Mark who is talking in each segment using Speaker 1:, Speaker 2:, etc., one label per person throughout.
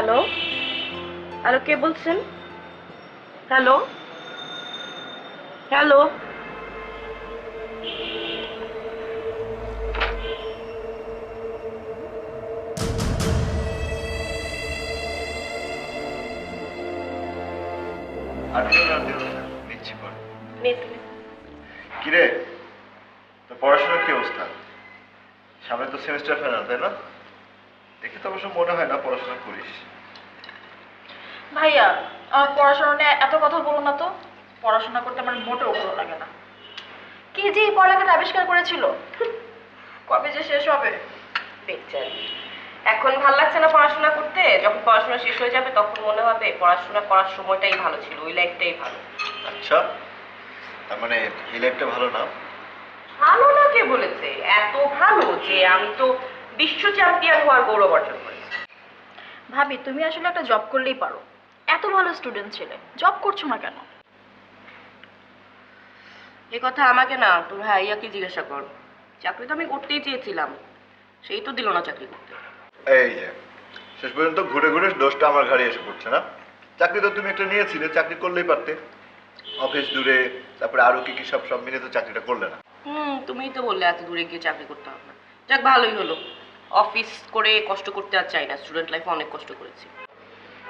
Speaker 1: Hello, hello, কে বলছেন? Hello, hello.
Speaker 2: নিচ্ছি পরে।
Speaker 1: নিন।
Speaker 2: কিরে, তো পড়াশোনার কি অবস্থা? সামনে তো সেমিস্টার ফাইনাল, তাই না? দেখে তো অবশ্য মনে হয় না পড়াশোনা করিস।
Speaker 1: ভাইয়া, আমার পড়াশোনা নিয়ে এত কথা বলো না তো। পড়াশোনা করতে আমার মোটেও ভালো লাগে না। কে যে এই পড়ালেখাটা আবিষ্কার করেছিল, কবে যে শেষ হবে।
Speaker 3: পিকচার এখন ভাল লাগছে না পড়াশোনা করতে, যখন পড়াশোনা শেষ হয়ে যাবে তখন মনে হবে পড়াশোনা করার সময়টাই ভালো ছিল, ওই লাইফটাই ভালো।
Speaker 2: আচ্ছা, তার মানে এই লাইফটা ভালো না?
Speaker 3: ভালো না কে বলেছে? এত ভালো যে আমি তো বিশ্ব চ্যাম্পিয়ন হওয়ার গৌরব অর্জন করেছি।
Speaker 1: ভাবি, তুমি আসলে একটা জব করলেই পারো। এত ভালো স্টুডেন্ট ছিলে, জব করছো না কেন?
Speaker 3: এ কথা আমাকে না, তোর ভাইয়াকে জিজ্ঞাসা কর। চাকরি তো আমি করতেই চেয়েছিলাম, সেই তো দিল না চাকরি করতে।
Speaker 2: এই যে শেষ পর্যন্ত ঘুরে ঘুরে দোষটা আমার ঘাড়ে এসে পড়ছে না? চাকরি তো তুমি একটা নিয়েছিলে, চাকরি করলেই পারতে। অফিস দূরে, তারপরে আরো কি কি সব সব মিলে তো চাকরিটা করলে না।
Speaker 3: তুমিই তো বললে এত দূরে গিয়ে চাকরি করতে হবে না। যাক, ভালোই হলো। অফিস করে কষ্ট করতে আর চাই না, স্টুডেন্ট লাইফে অনেক কষ্ট করেছি।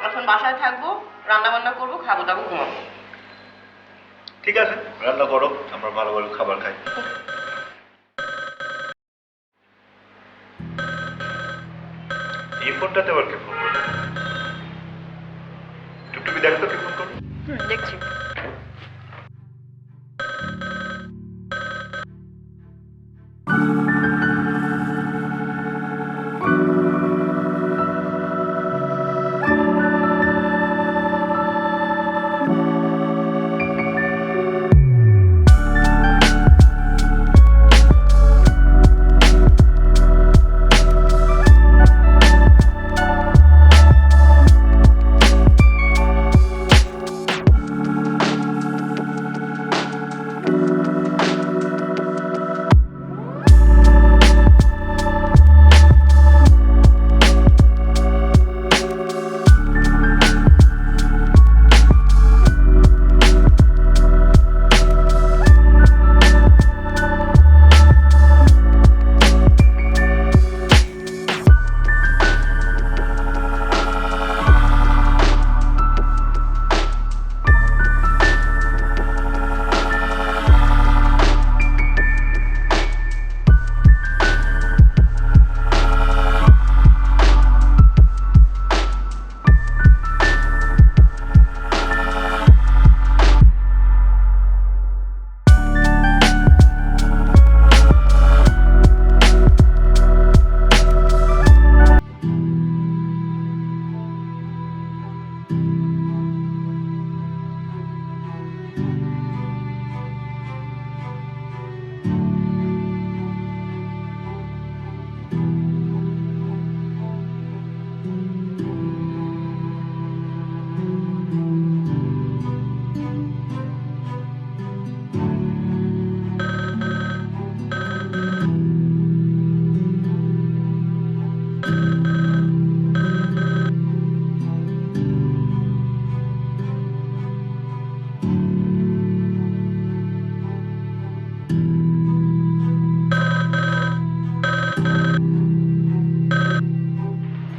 Speaker 3: এখন বাসায় থাকবো, রান্না বান্না করবো, খাবো দাবো, ঘুমাবো।
Speaker 2: ঠিক আছে, রান্না করো, আমরা ভালো ভালো খাবার খাই। এই ফোনটাতে আবার কে ফোন করবে? টুকটুকি দেখো তো কে ফোন করবে।
Speaker 1: দেখছি।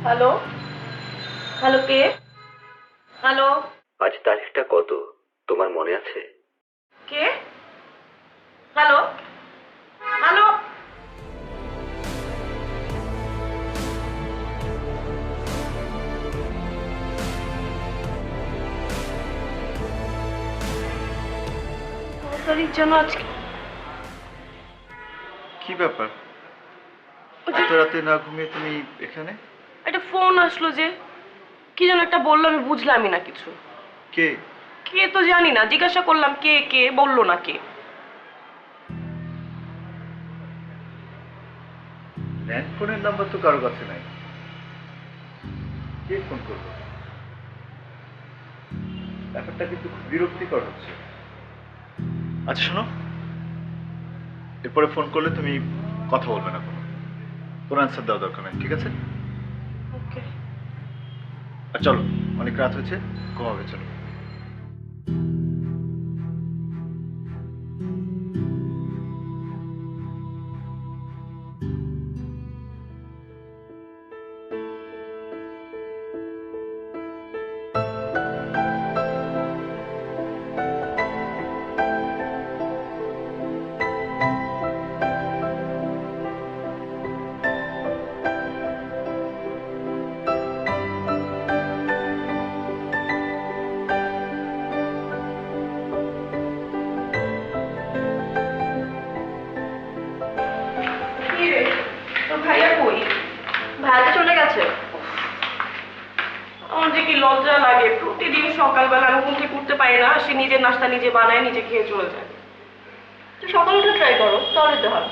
Speaker 1: হ্যালো, হ্যালো, কে? হ্যালো,
Speaker 4: আজ তারিখটা কত তোমার মনে আছে?
Speaker 3: কে? Hello, hello.
Speaker 1: তারিখ যেন আজকে।
Speaker 2: কি ব্যাপার, এত রাতে না ঘুমিয়ে তুমি এখানে?
Speaker 3: একটা ফোন আসলো যে, কি যেন একটা বললো, আমি বুঝলামই না কিছু।
Speaker 2: কে?
Speaker 3: কে তো জানি না, জিজ্ঞাসা করলাম কে কে, বললো না কে।
Speaker 2: ল্যান্ড ফোনের নাম্বার তো কারো কাছে নাই, কে ফোন করবে? ব্যাপারটা কিন্তু খুব বিরক্তিকর হচ্ছে। আচ্ছা শোনো, এরপরে ফোন করলে তুমি কথা বলবে না, কোনো অ্যান্সার দেওয়া দরকার নেই, ঠিক আছে?
Speaker 1: ওকে।
Speaker 2: আর চলো, অনেক রাত হয়েছে, ঘুমাবে, চলো।
Speaker 3: কি রে, তোর ভাইয়া কই?
Speaker 1: ভাইয়া তো চলে গেছে।
Speaker 3: আমার যে কি লজ্জা লাগে, প্রতিদিন সকালবেলা আমি ঘুম থেকে উঠতে পারি না, সে নিজের নাস্তা নিজে বানায়, নিজে খেয়ে চলে যায়।
Speaker 1: তুই সকালে উঠে ট্রাই করো, তাহলে তো হয়।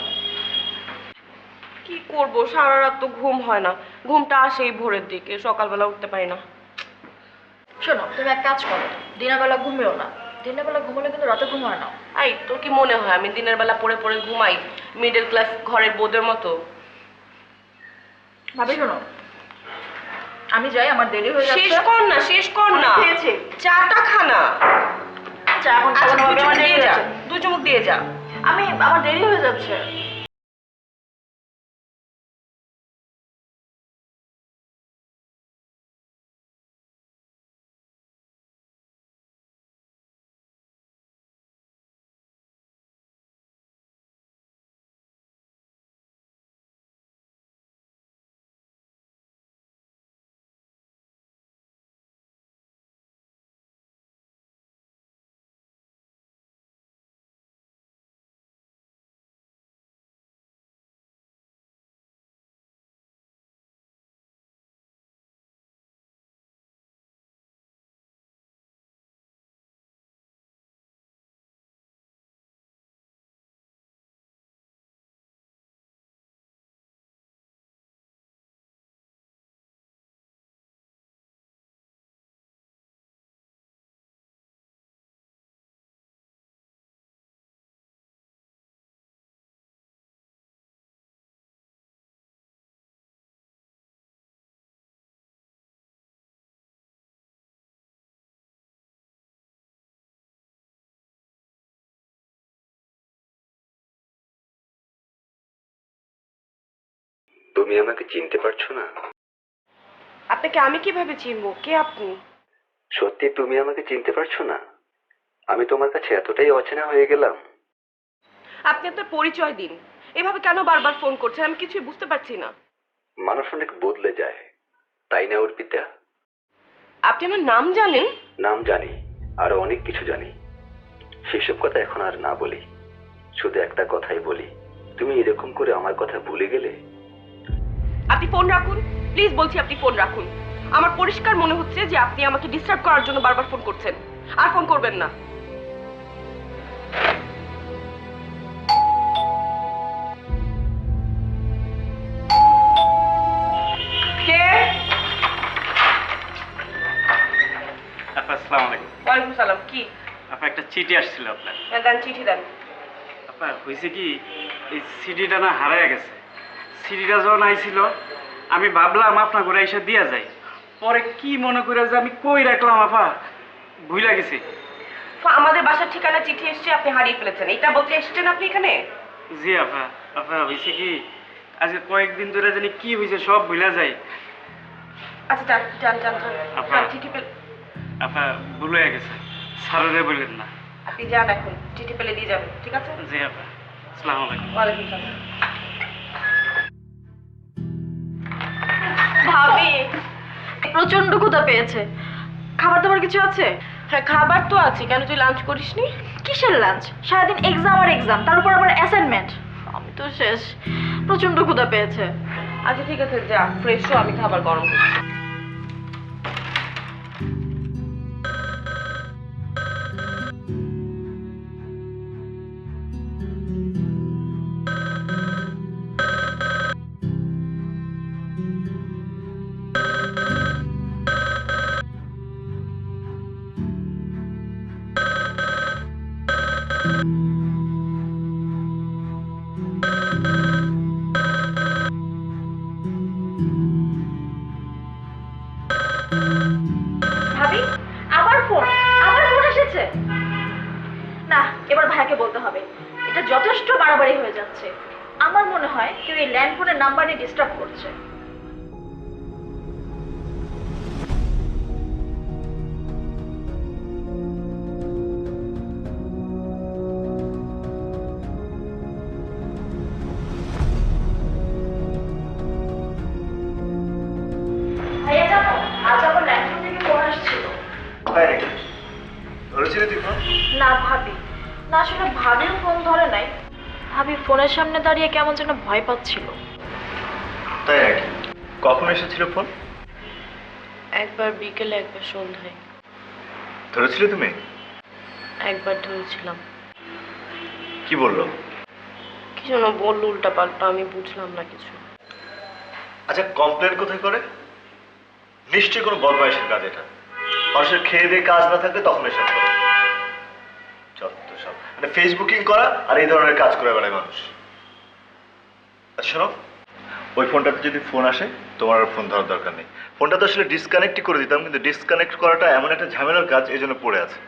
Speaker 3: কি করব, সারা রাত তো ঘুম হয় না, ঘুমটা আসেই ভোরের দিকে, সকালবেলা উঠতে পারি না।
Speaker 1: শোনো, তুমি এক কাজ করো, দিনের বেলা ঘুমিও না। দিনের বেলা ঘুমালে কিন্তু রাতে ঘুম হয় না।
Speaker 3: আই, তোর কি মনে হয় আমি দিনের বেলা পড়ে পড়ে ঘুমাই, মিডল ক্লাস ঘরের বোদের মতো?
Speaker 1: ভাবি শোনো, আমি যাই, আমার দেরি হয়ে যাচ্ছে।
Speaker 3: শেষ কর না, শেষ কর না।
Speaker 1: আমি খেয়েছি।
Speaker 3: চাটা খানা।
Speaker 1: চা এখন
Speaker 3: আচ্ছা,
Speaker 1: খাবো না,
Speaker 3: দুই
Speaker 1: আমার
Speaker 3: চুমুক
Speaker 1: দেরি
Speaker 3: দিয়ে
Speaker 1: হয়ে
Speaker 3: যা,
Speaker 1: যাচ্ছে।
Speaker 3: দুই চুমুক দিয়ে যা।
Speaker 1: আমার দেরি হয়ে যাচ্ছে।
Speaker 4: তুমি আমাকে চিনতে পারছো না?
Speaker 3: আপনাকে আমি কিভাবে চিনবো? কে আপনি?
Speaker 4: সত্যি তুমি আমাকে চিনতে পারছো না? আমি তোমার কাছে এতটাই অচেনা হয়ে গেলাম।
Speaker 3: আপনি আপনার পরিচয় দিন। এভাবে কেন বারবার ফোন করছেন, আমি কিছুই বুঝতে পারছি না।
Speaker 4: মানুষ অনেক বদলে যায়, তাই না অর্পিতা?
Speaker 3: আপনি আমার নাম জানেন?
Speaker 4: নাম জানি, আরো অনেক কিছু জানি। সেসব কথা এখন আর না বলি, শুধু একটা কথাই বলি, তুমি এরকম করে আমার কথা ভুলে গেলে।
Speaker 3: আপনি ফোন রাখুন, প্লিজ বলছি, আপনি ফোন রাখুন। আমার পরিষ্কার মনে হচ্ছে যে আপনি আমাকে ডিস্টার্ব করার জন্য বারবার ফোন করছেন। আর ফোন করবেন না। কে?
Speaker 5: আপা আসসালামু আলাইকুম।
Speaker 3: ওয়ালাইকুম সালাম। কি?
Speaker 5: আপা একটা চিঠি আসছিল আপনার।
Speaker 3: দেন, চিঠি দেন।
Speaker 5: আপা হয়েছে কি, এই সিডিটা না হারায় গেছে। সিডিটা যখন আইছিল আমি ভাবলাম আপনার ঘরে এসে দিয়া যায়, পরে কি মনে করে যে আমি কই রাখলাম আপা, ভুইলা গেছি।
Speaker 3: আমাদের বাসার ঠিকানা চিঠি এসছে, আপনি হারিয়ে ফেলেছেন, এটা বলতে এসছেন আপনি এখানে?
Speaker 5: জি আপা। আপা হয়েছে কি, আজকে কয়েকদিন ধরে জানি কি হয়েছে সব ভুলা যায়।
Speaker 3: আচ্ছা যান যান যান
Speaker 5: আপা।
Speaker 3: যান, চিঠি পেলে।
Speaker 5: আপা ভুল হয়ে গেছে, স্যারেরে বললেন না।
Speaker 3: আপনি যান, এখন চিঠি পেলে দিয়ে যাবেন, ঠিক আছে?
Speaker 5: জি আপা, আসসালামু আলাইকুম।
Speaker 3: ওয়ালাইকুম সালাম।
Speaker 1: ভাবি, প্রচন্ড ক্ষুধা পেয়েছে। খাবার দাবার কিছু আছে?
Speaker 3: হ্যাঁ, খাবার তো আছে। কেন তুই লাঞ্চ করিসনি?
Speaker 1: কিসের লাঞ্চ? সারাদিন এক্সাম আর এক্সাম, তার উপর আবার অ্যাসাইনমেন্ট। আমি তো শেষ। প্রচন্ড ক্ষুধা পেয়েছে।
Speaker 3: আচ্ছা ঠিক আছে, যা ফ্রেশ হো, আমি খাবার গরম করছি।
Speaker 4: তুমি
Speaker 1: না, এবার ভাইয়াকে বলতে হবে, এটা যথেষ্ট বাড়াবাড়ি হয়ে যাচ্ছে। আমার মনে হয় কেউ এই ল্যান্ড ফোনের নাম্বার নিয়ে ডিস্টার্ব করছে। ভাইয়া জানো, আজ আমার ল্যান্ড ফোন থেকে ফোন আসছিল।
Speaker 2: তাই নাকি? ধরেছিলি তুই ফোন?
Speaker 1: না ভাবি, না আসলে ভাবিও ফোন ধরে নাই। ভাবি ফোনের সামনে দাঁড়িয়ে কেমন যেন ভয় পাচ্ছিল।
Speaker 2: তাই নাকি? কখন এসেছিল ফোন?
Speaker 3: একবার বিকেলে, একবার সন্ধ্যায়।
Speaker 2: ধরেছিলে তুমি?
Speaker 3: একবার ধরেছিলাম।
Speaker 2: কি বললো?
Speaker 3: কি যেন বললো উল্টা পাল্টা, আমি বুঝলাম না কিছু।
Speaker 2: আচ্ছা, কমপ্লেন কোথায় করে? নিশ্চয়ই কোনো বদমাইশের কাজ এটা। মানুষের খেয়ে দিয়ে কাজ না থাকলে তখন এসব করে। যত সব মানে ফেসবুকিং করা আর এই ধরনের কাজ করে বেড়ায় মানুষ। আচ্ছা শোনো, ওই ফোনটাতে যদি ফোন আসে তোমার আর ফোন ধরার দরকার নেই। ফোনটা তো আসলে ডিসকানেক্টই করে দিতাম, কিন্তু ডিসকানেক্ট করাটা এমন একটা ঝামেলার কাজ, এই জন্য পড়ে আছে।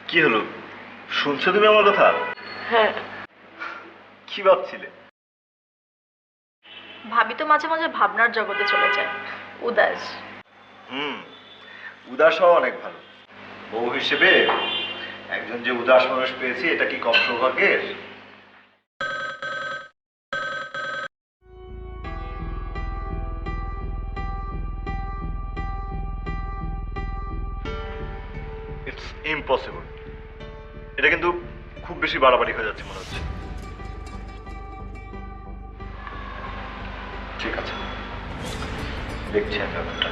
Speaker 2: কি হলো, শুনছো তুমি আমার কথা?
Speaker 3: হ্যাঁ।
Speaker 2: কি ভাবছিলে?
Speaker 1: ভাবি তো মাঝে মাঝে ভাবনার জগতে চলে যায়, উদাস।
Speaker 2: উদাস হওয়া অনেক ভালো। বউ হিসেবে একজন যে উদাস মানুষ পেয়েছি, এটা কি কম সৌভাগ্যের? It's impossible. এটা কিন্তু খুব বেশি বাড়াবাড়ি হয়ে যাচ্ছে মনে হচ্ছে। ঠিক আছে, দেখছি আমি ব্যাপারটা।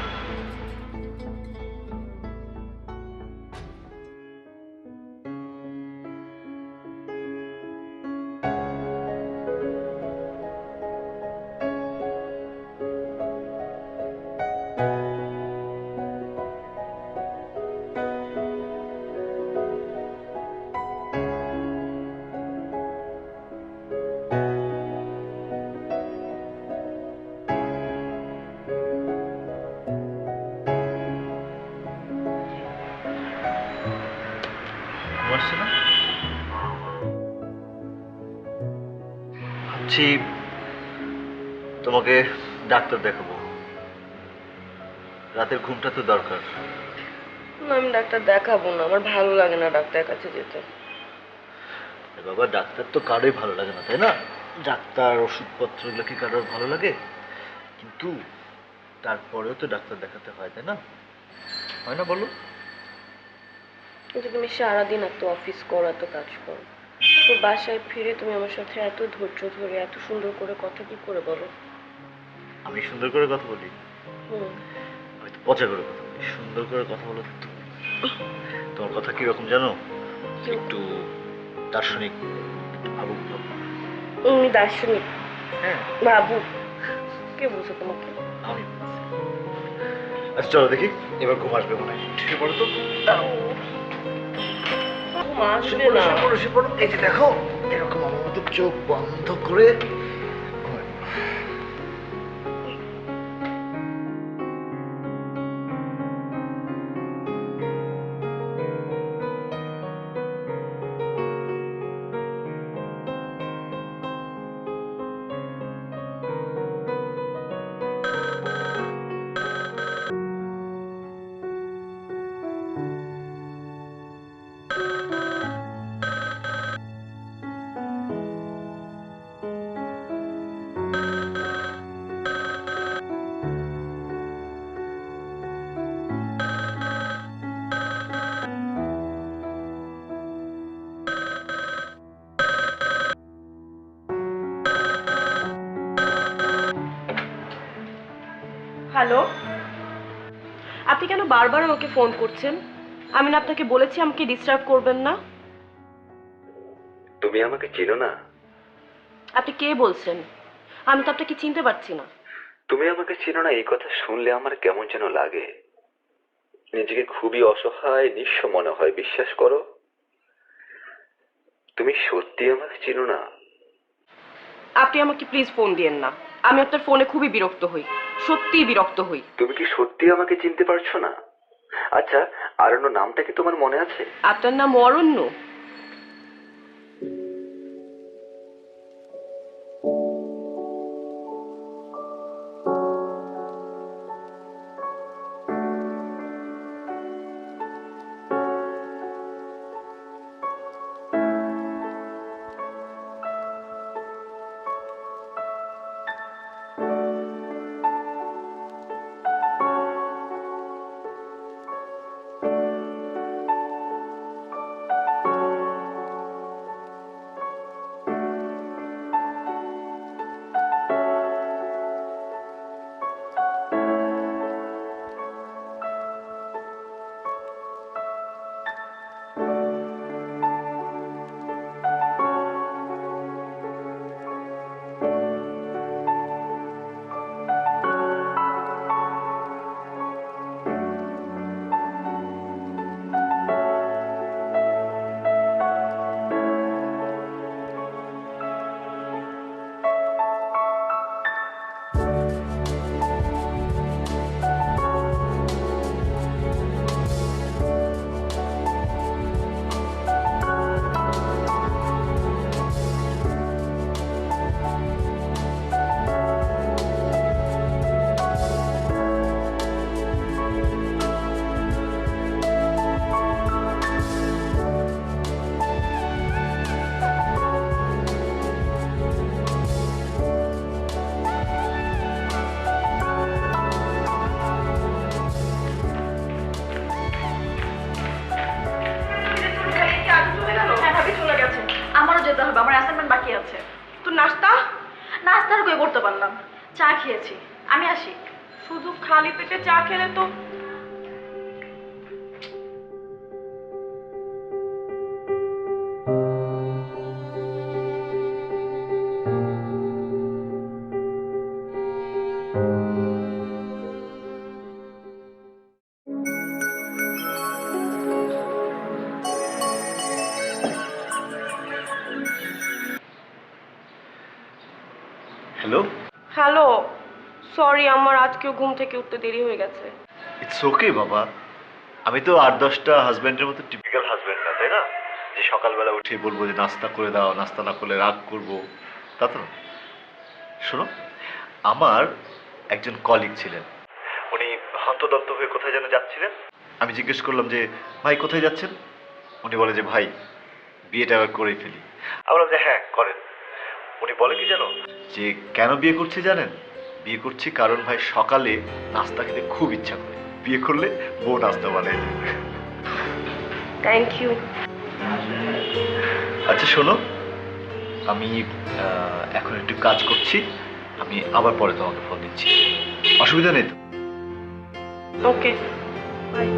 Speaker 2: আসছে না? ভাবছি তোমাকে ডাক্তার দেখাবো। রাতের ঘুমটা তো দরকার।
Speaker 3: না, আমি ডাক্তার দেখাবো না, আমার ভালো লাগে না ডাক্তারের কাছে যেতে।
Speaker 2: বাবা, ডাক্তার তো কারোই ভালো লাগে না, তাই না? ডাক্তার, ওষুধপত্র এগুলো কি কারোর ভালো লাগে? কিন্তু তারপরেও তো ডাক্তার দেখাতে হয়, তাই না? হয় না বলো?
Speaker 3: কিন্তু তুমি সারাদিন এত অফিস করো, এত কাজ করো, তো বাসায় ফিরে তুমি আমার সাথে এত ধৈর্য ধরে এত সুন্দর করে কথা কি করে বলো?
Speaker 2: আমি সুন্দর করে কথা বলি?
Speaker 3: হুম।
Speaker 2: আমি তো পচা করে কথা বলি। সুন্দর করে কথা বলো তো তুমি। তোমার কথা কিরকম জানো? একটু দার্শনিক, একটু ভাবুক ভাবুক।
Speaker 3: তুমি দার্শনিক?
Speaker 2: হ্যাঁ।
Speaker 3: বাবু কে বলছো তোমাকে?
Speaker 2: আমি বলছি। আচ্ছা চলো দেখি, এবার ঘুম আসবে মনে হয়। ঠিক পড়ো তো।
Speaker 3: ঘুম আসবে না।
Speaker 2: শুয়ে পড়ো। এই যে দেখো, এরকম আমার মতো চোখ বন্ধ করে ঘুমায়।
Speaker 3: হ্যালো, আপনি কেন বারবার আমাকে ফোন করছেন? আমি না আপনাকে বলেছি আমাকে ডিস্টার্ব করবেন না?
Speaker 4: তুমি আমাকে চিনো না?
Speaker 3: আপনি কে বলছেন? আমি তো আপনাকে চিনতে পারছি না।
Speaker 4: তুমি আমাকে চিনো না এই কথা শুনলে আমার কেমন যেন লাগে। নিজেকে খুবই অসহায়, নিঃস্ব মনে হয়, বিশ্বাস করো। তুমি সত্যি আমাকে চিনো না?
Speaker 3: আপনি আমাকে প্লিজ ফোন দিয়েন না। আমি আপনার ফোনে খুবই বিরক্ত হই, সত্যিই বিরক্ত হই।
Speaker 4: তুমি কি সত্যি আমাকে চিনতে পারছো না? আচ্ছা, আরণ্য নামটা কি তোমার মনে আছে?
Speaker 3: আপনার নাম অরণ্য?
Speaker 1: হ্যাঁ ভাবি চলে গেছে। আমারও যেতে হবে, আমার অ্যাসাইনমেন্ট বাকি আছে।
Speaker 3: তো নাস্তা?
Speaker 1: নাস্তার কই করতে পারলাম, চা খেয়েছি। আমি আসি।
Speaker 3: শুধু খালি পেটে চা খেলে তো।
Speaker 2: হ্যালো,
Speaker 3: হ্যালো, সরি আমার আজকেও ঘুম থেকে উঠতে দেরি হয়ে গেছে।
Speaker 2: ইটস ওকে বাবা। আমি তো 8-10টা হাজব্যান্ডের মতো টিপিক্যাল হাজব্যান্ড না, তাই না? যে সকালবেলা উঠে বলবো যে নাস্তা করে দাও, নাস্তা না করলে রাগ করবো, তা তো না। শোনো, আমার একজন কলিগ ছিলেন, উনি হন্তদন্ত হয়ে কোথায় যেন যাচ্ছিলেন। আমি জিজ্ঞেস করলাম যে ভাই কোথায় যাচ্ছেন? উনি বলে যে ভাই বিয়েটা এবার করেই ফেলি। আমি বললাম যে হ্যাঁ করেন। উনি বলে কি জানো, যে কেন বিয়ে করছি জানেন? বিয়ে করছি কারণ ভাই সকালে নাস্তা খেতে খুব ইচ্ছা করে, বিয়ে করলে বউ নাস্তা বানায় দেবে।
Speaker 3: Thank you.
Speaker 2: আচ্ছা শোনো, আমি এখন একটু কাজ করছি, আমি আবার পরে তোমাকে ফোন দিচ্ছি, অসুবিধা নেই তো?
Speaker 3: ওকে, বাই।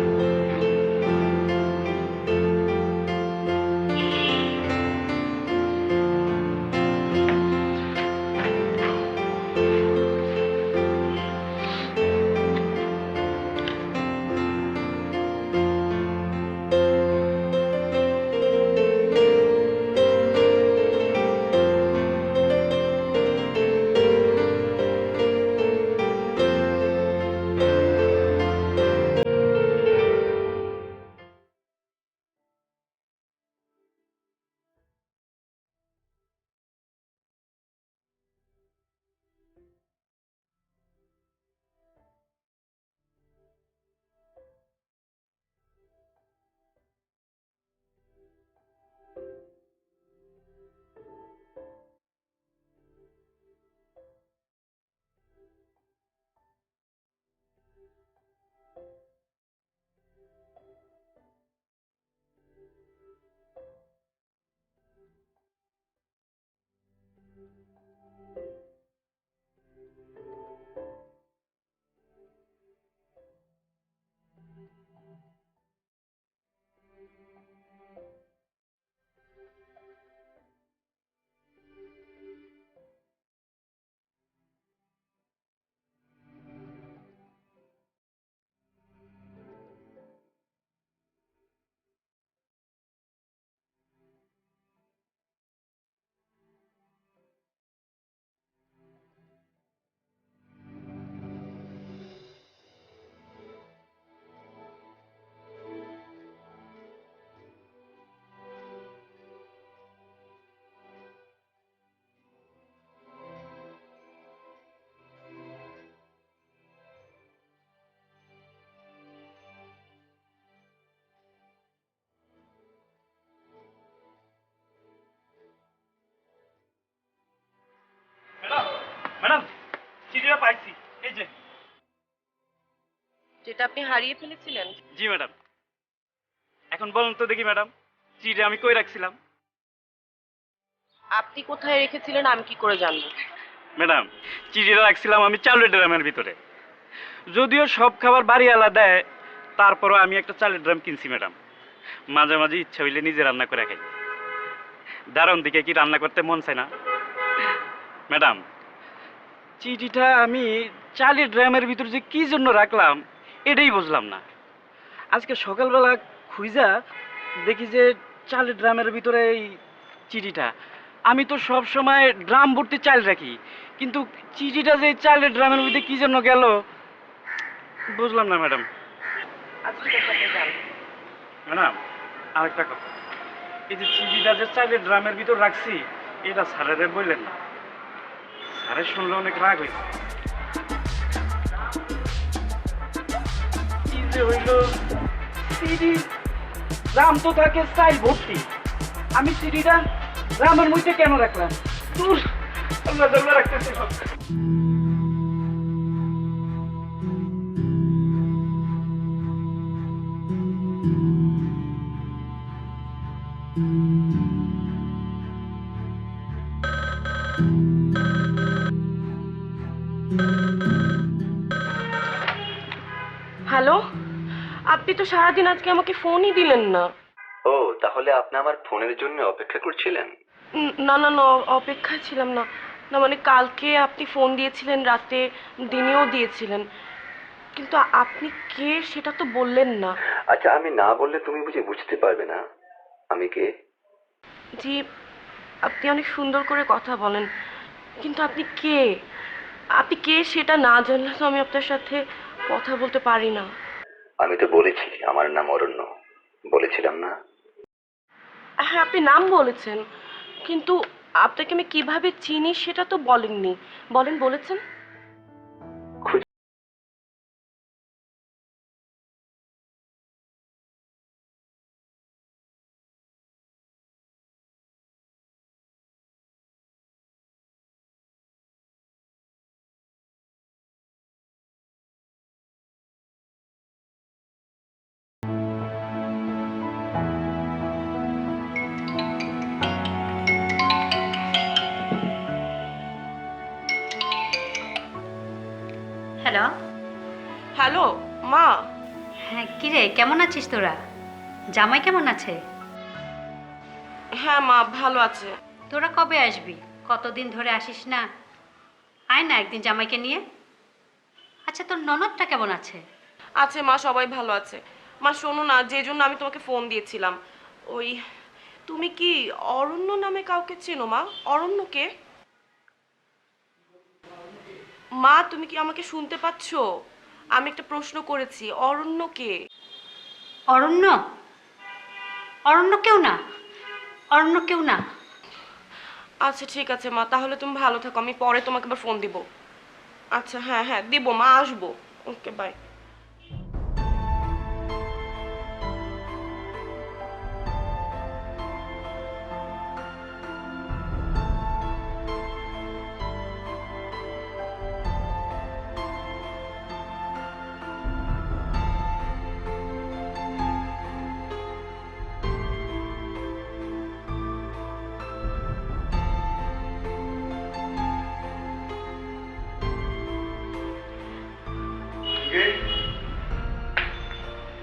Speaker 3: আপনি হারিয়ে ফেলেছিলেন?
Speaker 5: জি ম্যাডাম। এখন বলুন তো দেখি ম্যাডাম, চিঠিটা আমি কই রাখছিলাম?
Speaker 3: আপনি কোথায় রেখেছিলেন আমি কি করে জানবো?
Speaker 5: ম্যাডাম, চিঠিটা রাখছিলাম আমি চালের ড্রামের ভিতরে। যদিও সব খাবার বাড়িওয়ালা দেয়, তারপরও আমি একটা চালের ড্রাম কিনছি ম্যাডাম। মাঝে মাঝে ইচ্ছা হইলে নিজে রান্না করে খাই। দারুণ দিকে কি রান্না করতে মন চায় না ম্যাডাম? চিঠিটা আমি চালের ড্রামের ভিতরে যে কি জন্য রাখলাম এটাই বুঝলাম না। আজকে সকালবেলা খুঁজা দেখি যে চালের ড্রামের ভিতরে এই চিঠিটা। আমি তো সব সময় ড্রাম ভর্তি চাল রাখি, কিন্তু চিঠিটা যে চালের ড্রামের ভিতরে কি জন্য গেল বুঝলাম না ম্যাডাম।
Speaker 3: আজকে কোথায় যান?
Speaker 5: ম্যাডাম, আরেকটা কথা, এই যে চিঠিটা যে চালের ড্রামের ভিতর রাখছি এটা স্যারের বললেন না। স্যারের শুনলে অনেক রাগ হয়েছে। কি যে হইল, চিঠি ড্রাম তো থাকে চাল ভর্তি, আমি চিঠিটা ড্রামের মধ্যে কেন রাখলাম? দূর, আল্লাহ আল্লাহ রাখতেছে সব।
Speaker 3: হ্যালো, আপনি তো সারাদিন আজকে আমাকে ফোনই দিলেন না।
Speaker 4: ও, তাহলে আপনি আমার ফোনের জন্য অপেক্ষা করছিলেন?
Speaker 3: না না না, অপেক্ষায় ছিলাম না। না মানে কালকে আপনি ফোন দিয়েছিলেন, রাতে দিনেও দিয়েছিলেন, কিন্তু আপনি কে সেটা তো বললেন না।
Speaker 4: আচ্ছা, আমি না বললে তুমি বুঝতে পারবে না আমি কে?
Speaker 3: জি, আপনি অনেক সুন্দর করে কথা বলেন, কিন্তু আপনি কে? আপনি কে সেটা না জানলে তো আমি আপনার সাথে কথা বলতে পারি না।
Speaker 4: আমি তো বলেছি আমার নাম অরণ্য, বলেছিলাম না?
Speaker 3: হ্যাঁ, আপনি নাম বলেছেন, কিন্তু আপনাকে আমি কিভাবে চিনি সেটা তো বলেননি। বলেন, বলেছেন?
Speaker 6: হ্যালো।
Speaker 3: হ্যালো মা।
Speaker 6: হ্যাঁ, কিরে কেমন আছিস তোরা? জামাই কেমন আছে?
Speaker 3: হ্যাঁ মা, ভালো আছে।
Speaker 6: তোরা কবে আসবি? কতদিন ধরে আসিস না। আয় না একদিন জামাইকে নিয়ে। আচ্ছা, তোর ননদটা কেমন আছে?
Speaker 3: আছে মা, সবাই ভালো আছে। মা শোনো না, যে জন্য আমি তোমাকে ফোন দিয়েছিলাম, ওই তুমি কি অরণ্য নামে কাউকে চেনো মা? অরণ্যকে? মা, তুমি কি আমাকে শুনতে পাচ্ছো? আমি একটা প্রশ্ন করেছি, অরণ্যকে?
Speaker 6: অরণ্য? অরণ্য কেউ না, অরণ্য কেউ না।
Speaker 3: আচ্ছা ঠিক আছে মা, তাহলে তুমি ভালো থাকো, আমি পরে তোমাকে আবার ফোন দিব। আচ্ছা হ্যাঁ হ্যাঁ দিব মা, আসবো। ওকে, বাই।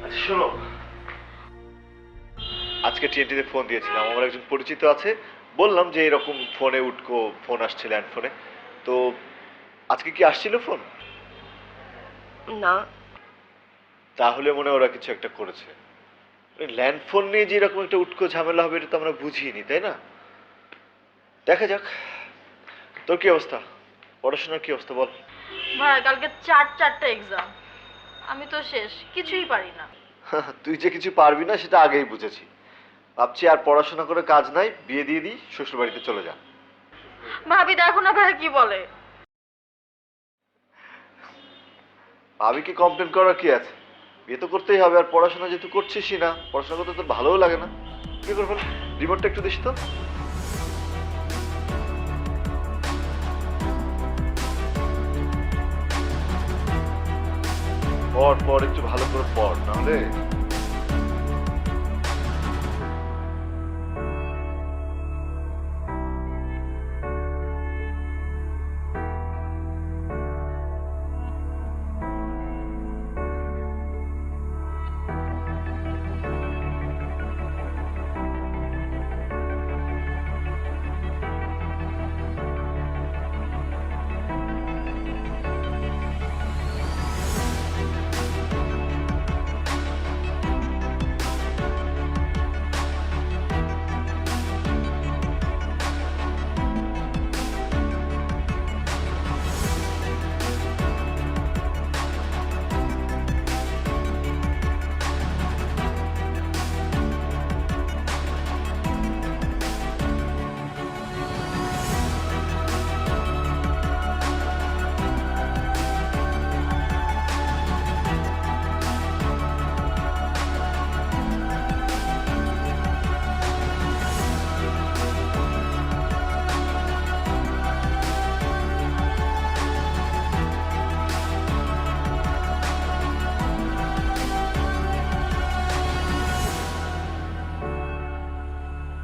Speaker 2: আচ্ছা শোনো, আজকে টিএনটিতে ফোন দিয়েছিলাম, আমার একজন পরিচিত আছে, বললাম যে এরকম ফোনে উঠকো ফোন আসছে ল্যান্ড ফোনে। তো আজকে কি আসছিল ফোন?
Speaker 3: না।
Speaker 2: তাহলে মনে হয় ওরা কিছু একটা করেছে। ল্যান্ড ফোন নিয়ে যে এরকম একটা উটকো ঝামেলা হবে এটা তো আমরা বুঝিনি, তাই না? দেখা যাক। তোর কি অবস্থা, পড়াশোনার কি অবস্থা বল?
Speaker 1: ভাই কালকে চারটা এক্সাম, আমি তো শেষ, কিছুই পারি না।
Speaker 2: তুই যে কিছু পারবি না সেটা আগেই বুঝেছি। ভাবছি আর পড়াশোনা করে কাজ নাই, বিয়ে দিয়ে দিই, শ্বশুর বাড়িতে চলে যা।
Speaker 1: ভাবি দেখো না ভাই কি বলে।
Speaker 2: ভাবিকে কমপ্লেন করার কি আছে? বিয়ে তো করতেই হবে, আর পড়াশোনা যেহেতু করছিসই না, পড়াশোনা করতে তোর ভালোও লাগে না, কি করবো? রিমোটটা একটু দিস তো। ও পর পর একটু ভালো করে পড়, নাহলে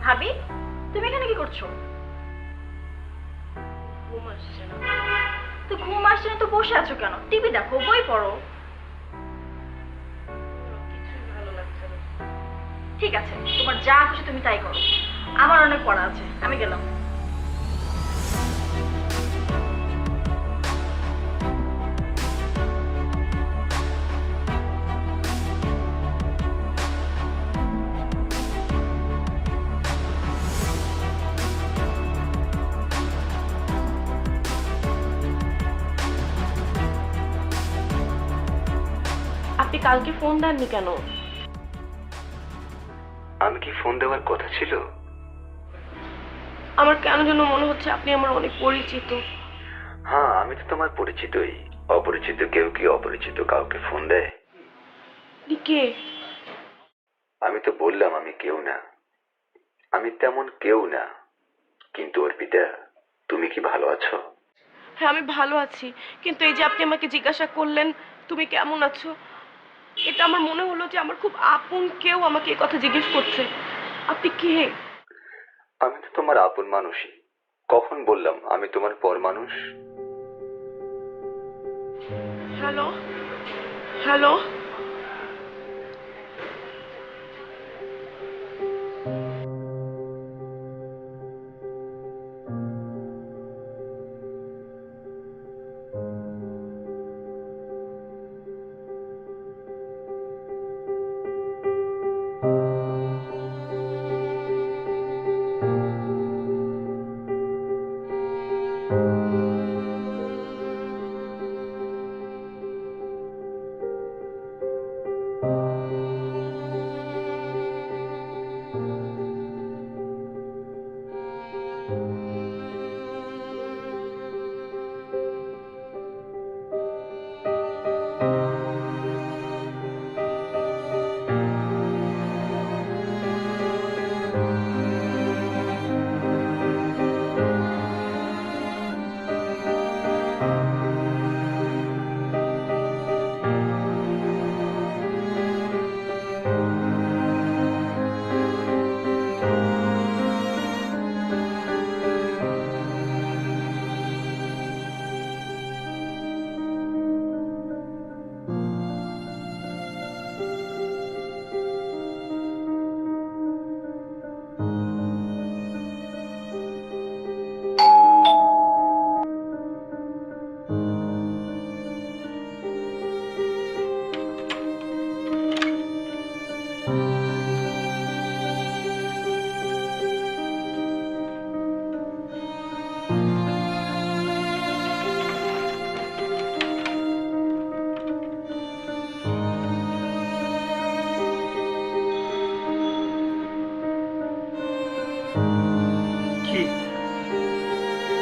Speaker 1: ভাবি, তুমি এখানে কি করছো?
Speaker 3: ঘুম আসছে না।
Speaker 1: তো ঘুম আসছে না তো বসে আছো কেন? টিভি দেখো, বই পড়ো।
Speaker 3: কিছুই ভালো লাগছে না।
Speaker 1: ঠিক আছে, তোমার যা খুশি তুমি তাই করো। আমার অনেক পড়া আছে, আমি গেলাম।
Speaker 3: আপনি কালকে ফোন দেননি কেন?
Speaker 4: আমি কি ফোন দেওয়ার কথা ছিল?
Speaker 3: আমার কেন যেন মনে হচ্ছে আপনি আমার অনেক পরিচিত।
Speaker 4: হ্যাঁ, আমি তো তোমার পরিচিতই। অপরিচিত কেউ কি অপরিচিত কাউকে ফোন দেয়?
Speaker 3: আপনি কে?
Speaker 4: আমি তো বললাম আমি কেউ না, আমি তেমন কেউ না। কিন্তু অর্পিতা, তুমি কি ভালো আছো?
Speaker 3: হ্যাঁ, আমি ভালো আছি, কিন্তু এই যে আপনি আমাকে জিজ্ঞাসা করলেন তুমি কেমন আছো, এটা আমার মনে হলো যে আমার খুব আপন কেউ আমাকে এই কথা জিজ্ঞেস করছে। আপনি কে?
Speaker 4: আমি তো তোমার আপন মানুষই। কখন বললাম আমি তোমার পর মানুষ?
Speaker 3: হ্যালো হ্যালো,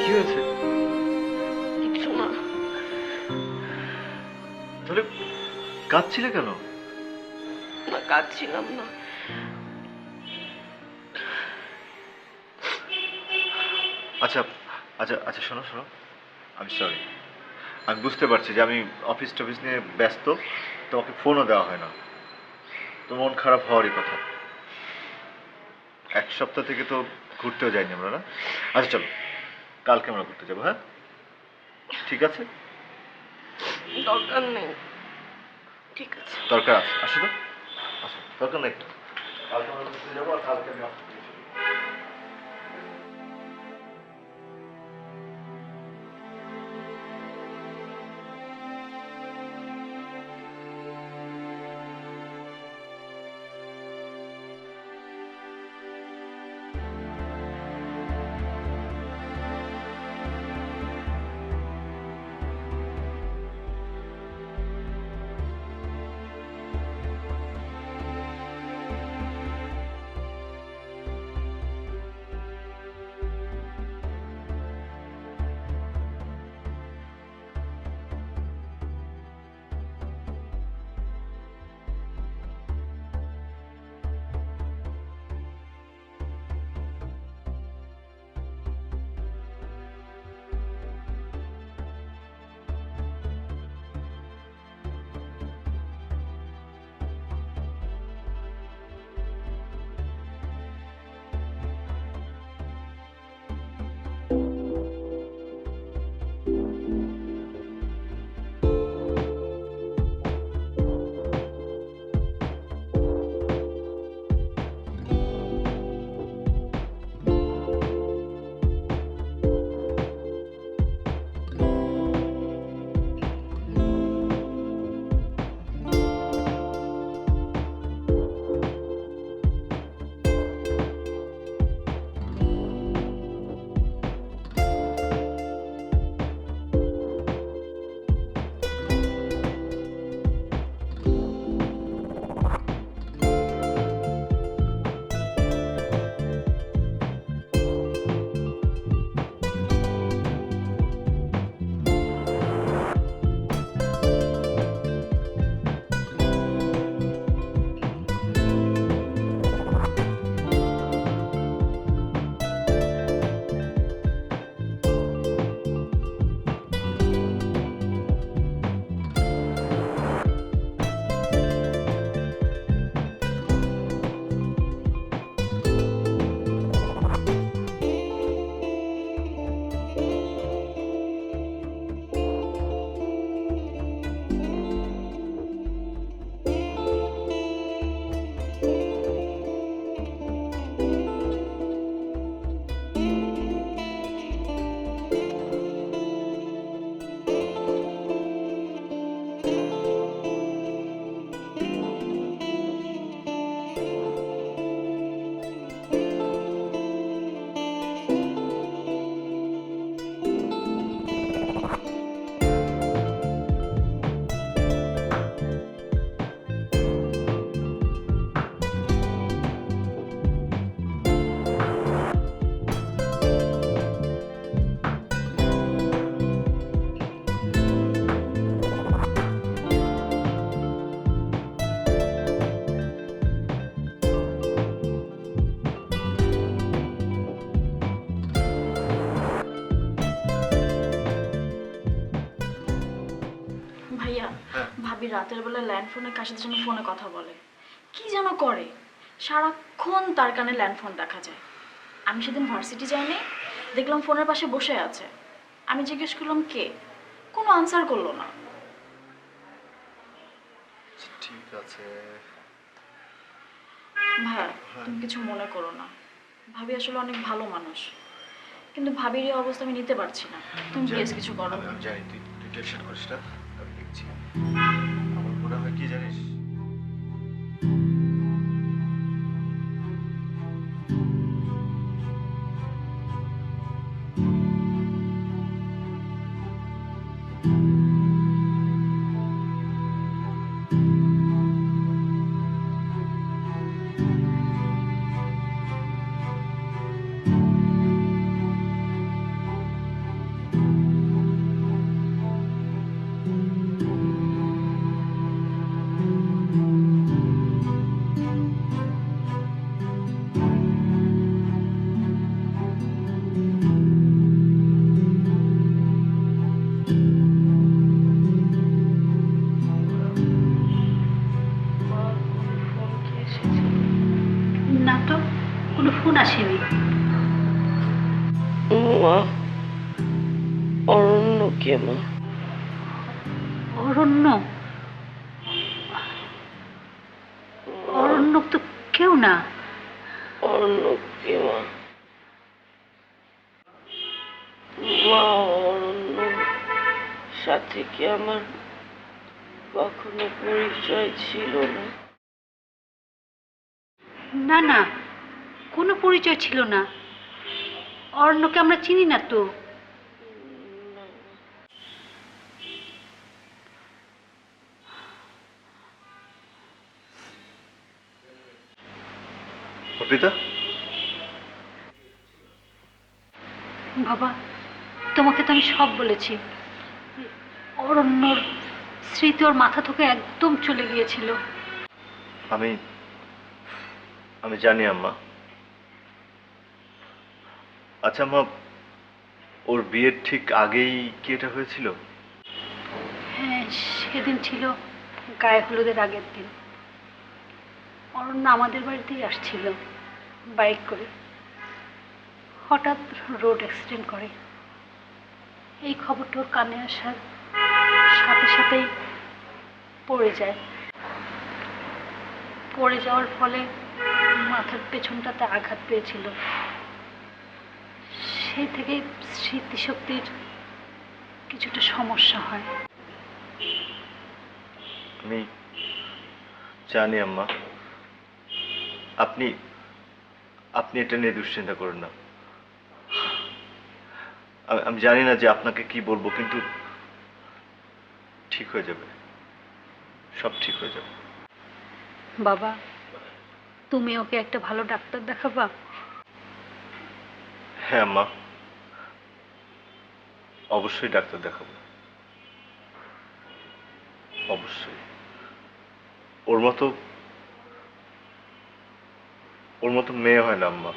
Speaker 2: কি হয়েছে?
Speaker 3: কিছু না।
Speaker 2: তাহলে কাঁদছিলে কেন?
Speaker 3: না, কাঁদছিলাম না।
Speaker 2: আচ্ছা আচ্ছা আচ্ছা, শোনো শোনো, আমি সরি। আমি বুঝতে পারছি যে আমি অফিস টফিস নিয়ে ব্যস্ত, তোমাকে ফোনও দেওয়া হয় না। তো মন খারাপ হওয়ারই কথা। এক সপ্তাহ থেকে তো ঘুরতেও যাইনি আমরা, না? আচ্ছা চলো, কালকে আমরা ঘুরতে যাবো, হ্যাঁ? ঠিক আছে?
Speaker 3: দরকার নেই। ঠিক আছে।
Speaker 2: দরকার আছে, আসো তো, আসো, দরকার নেই তো। কালকে আমরা ঘুরতে যাবো, আর কালকে আমি অফিসে যাবো।
Speaker 1: ভাইয়া, ভাবি রাতের বেলা ল্যান্ড ফোনে কার সাথে যেন ফোনে কথা বলে, কি যেন করে, সারাক্ষণ তার কানে ল্যান্ড ফোন দেখা যায়। আমি সেদিন ভার্সিটি যাইনি, দেখলাম ফোনের পাশে বসে আছে। আমি জিজ্ঞেস করলাম কে, কোনো আনসার করলো না।
Speaker 2: ঠিক আছে
Speaker 1: ভাইয়া, তুমি কিছু মনে করো না, ভাবি আসলে অনেক ভালো মানুষ, কিন্তু ভাবির এই অবস্থা আমি নিতে পারছি না। তুমি প্লিজ কিছু করো।
Speaker 2: আমি জানি তুই টেনশন করিস না, আমি দেখছি। আমার মনে হয় কি জানিস,
Speaker 6: না তো, কোনো ফোন আসেনি।
Speaker 3: মা, অরণ্য কে মা?
Speaker 6: অরণ্য? অরণ্য তো কেউ না।
Speaker 3: অরণ্য কে মা? মা, অরণ্য সাথে কি আমার কখনো পরিচয় ছিল না?
Speaker 6: না না, কোনো পরিচয় ছিল না। অরণ্যকে আমরা চিনি না তো।
Speaker 2: অর্পিতা,
Speaker 6: বাবা, তোমাকে তো আমি সব বলেছি। অরণ্যর স্মৃতি ওর মাথা থেকে একদম চলে গিয়েছিল।
Speaker 2: আমি আমি জানি আম্মা। আচ্ছা আম্মা, ওর বিয়ের ঠিক আগেই কি এটা হয়েছিল?
Speaker 6: হ্যাঁ, সেদিন ছিল গায়ে হলুদের আগের দিন। অরণ্য আমাদের বাড়িতেই আসছিল বাইক করে। হঠাৎ রোড অ্যাক্সিডেন্ট করে। এই খবরটা ওর কানে আসার সাথে সাথেই পড়ে যায়। পড়ে যাওয়ার ফলে মাথার পেছনটাতে আঘাত পেয়েছিল। সেই থেকে স্মৃতিশক্তির কিছুটা সমস্যা হয়।
Speaker 2: আমি জানি আম্মা। আপনি আপনি এটা নিয়ে দুশ্চিন্তা করেন না। আমি জানি না যে আপনাকে কি বলবো, কিন্তু ঠিক হয়ে যাবে, সব ঠিক হয়ে যাবে।
Speaker 6: বাবা, তুমি ওকে একটা ভালো ডাক্তার দেখাবা?
Speaker 2: হ্যাঁ আম্মা, অবশ্যই ডাক্তার দেখাবো, অবশ্যই। ওর মতো ওর মতো মেয়ে হয় না আম্মা।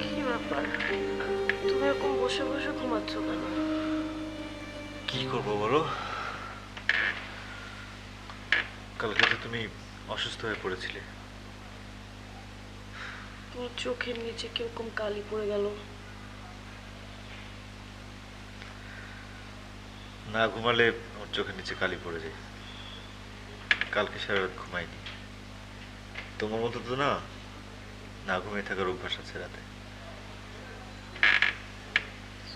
Speaker 3: কি ব্যাপার, তুমি এরকম বসে বসে ঘুমাচ্ছ কেন?
Speaker 2: কি করবো বলো, কালকে তো তুমি অসুস্থ হয়ে পড়েছিলে।
Speaker 3: তোর চোখের নিচে কিরকম কালি পড়ে গেল।
Speaker 2: না ঘুমালে ওর চোখের নিচে কালি পড়ে যায়। কালকে সারা রাত ঘুমাইনি। তোমার মতো তো না, না ঘুমিয়ে থাকার অভ্যাস আছে রাতে।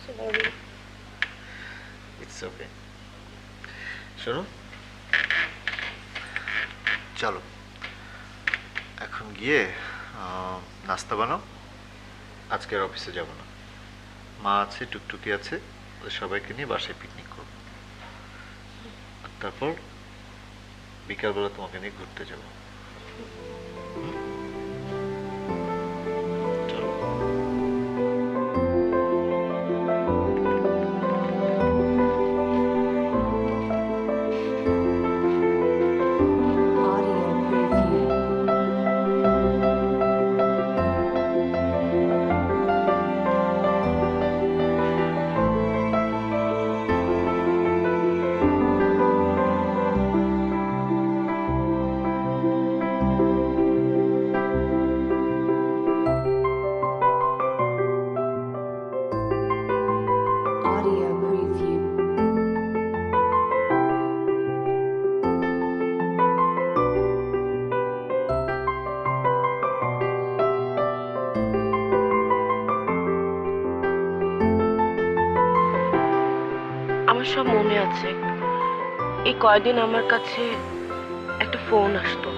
Speaker 3: সরি।
Speaker 2: It's okay. শোনো, চলো এখন গিয়ে নাস্তা বানাও। আজকে আর অফিসে যাব না। মা আছে, টুকটুকি আছে, ওদের সবাইকে নিয়ে বাসায় পিকনিক করব। আর তারপর বিকালবেলা তোমাকে নিয়ে ঘুরতে যাব। চলো।
Speaker 7: Audio preview. Audio preview.
Speaker 3: আমার সব মনে আছে। এই কয়দিন আমার কাছে একটা ফোন আসতো,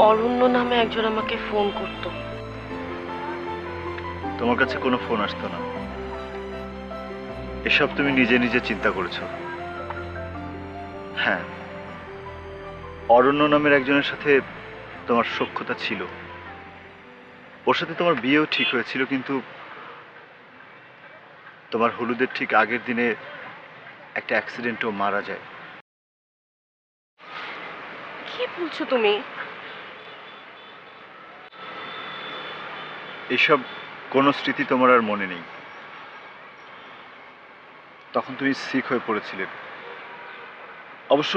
Speaker 3: অরণ্য নামে একজন আমাকে ফোন করতো।
Speaker 2: তোমার কাছে কোনো ফোন আসতো না। এসব তুমি নিজে নিজে চিন্তা করেছো। হ্যাঁ, অরণ্য নামের একজনের সাথে তোমার সখ্যতা ছিল, ওর সাথে তোমার বিয়েও ঠিক হয়েছিল, কিন্তু তোমার হলুদের ঠিক আগের দিনে একটা অ্যাক্সিডেন্টও মারা যায়।
Speaker 3: কি বলছো তুমি?
Speaker 2: এসব কোনো স্মৃতি তোমার আর মনে নেই। তখন তুমি সিক হয়ে পড়েছিলে। অবশ্য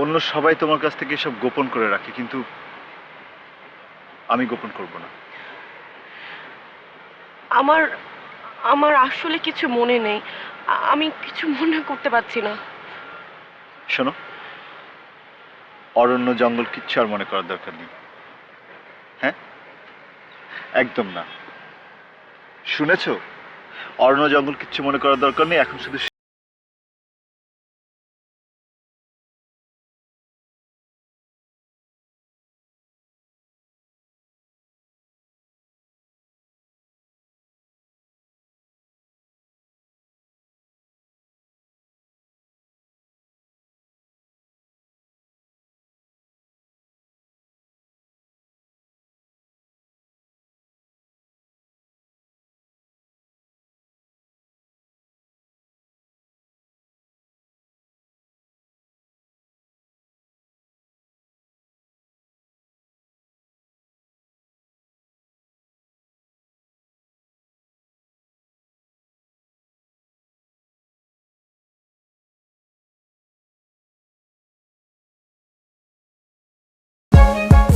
Speaker 2: অন্য সবাই তোমার কাছ থেকে এসব গোপন করে রাখে, কিন্তু আমি গোপন করব না।
Speaker 3: আমার আমার আসলে কিছু মনে নেই, আমি কিছু মনে করতে পারছি না।
Speaker 2: শোনো, অরণ্য জঙ্গল কিচ্ছু আর মনে করার দরকার নেই। হ্যাঁ, একদম না। শুনেছো? অরণ্য জঙ্গল কিচ্ছু মনে করার দরকার নেই, এখন শুধু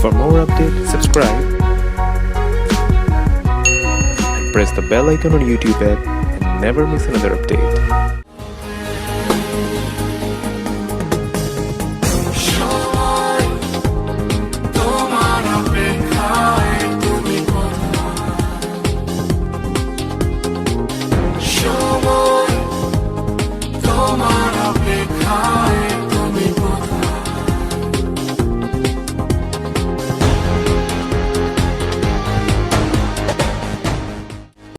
Speaker 8: For more updates, subscribe and press the bell icon on YouTube app and never miss another update.